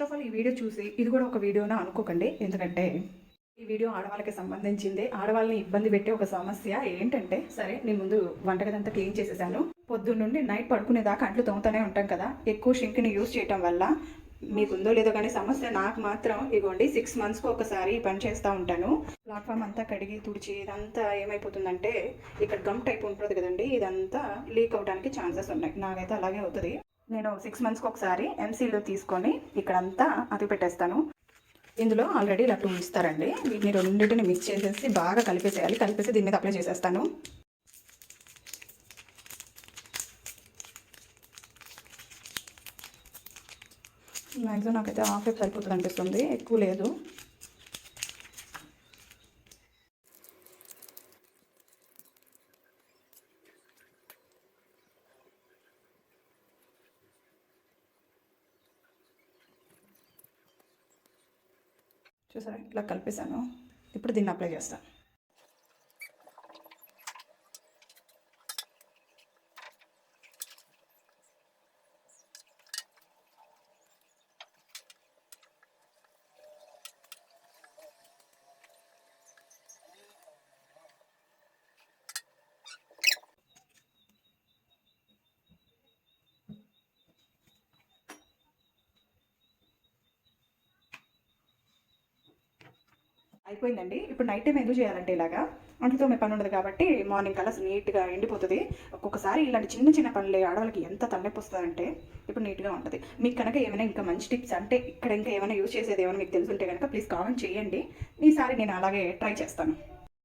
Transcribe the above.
First of all ఈ video చూసి ఇది కూడా ఒక వీడియోనా అనుకోకండి. ఎందుకంటే ఈ వీడియో ఆడవాళ్ళకి సంబంధించింది. ఆడవాళ్ళని ఇబ్బంది పెట్టే ఒక సమస్య ఏంటంటే, సరే నేను ముందు వంటగదంతా క్లీన్ చేసేసాను. పొద్దున్న నుండి నైట్ పడుకునేదాకా అంట్లు తోముతూనే ఉంటాం కదా. ఎక్కువ షింక్ని యూజ్ చేయటం వల్ల మీకుందో లేదో కానీ సమస్య నాకు మాత్రం ఇగోండి 6 monthsకి ఒకసారి ఈ పని చేస్తూ ఉంటాను. ప్లాట్ఫామ్ అంతా కడిగి తుడిచి ఇదంతా ఏమైపోతుందంటే, ఇక్కడ గమ్ టైప్ ఉంటుంది కదండి, ఇదంతా లీక్ అవడానికి ఛాన్సెస్ ఉన్నాయి. నాకైతే అలాగే అవుతుంది. నేను 6 monthsకి ఒకసారి ఎంసీలో తీసుకొని ఇక్కడంతా అతికి పెట్టేస్తాను. ఇందులో ఆల్రెడీ ఇలా 2 ఇస్తారండి. వీటిని రెండింటిని మిక్స్ చేసేసి బాగా కలిపేసేయాలి. కలిపేసి దీని మీద అప్లై చేసేస్తాను. మ్యాక్సిమం నాకైతే హాఫ్ సరిపోతుంది అనిపిస్తుంది, ఎక్కువ లేదు. చూసారా, ఇలా కలిపేసాను. ఇప్పుడు దీన్ని అప్లై చేస్తాను. అయిపోయిందండి. ఇప్పుడు నైట్ టైం ఎందుకు చేయాలంటే ఇలాగా అంటుతో మీ పని ఉండదు కాబట్టి మార్నింగ్ కల్లా నీట్గా ఎండిపోతుంది. ఒక్కొక్కసారి ఇలాంటి చిన్న చిన్న పనులే ఆడవాళ్ళకి ఎంత తలనొప్పి వస్తుందంటే ఇప్పుడు నీట్గా ఉంటుంది. మీకు కనుక ఏమైనా ఇంకా మంచి టిప్స్ అంటే ఇక్కడ ఇంకా ఏమైనా యూజ్ చేసేది ఏమైనా మీకు తెలుసుంటే కనుక ప్లీజ్ కామెంట్ చేయండి. ఈసారి నేను అలాగే ట్రై చేస్తాను.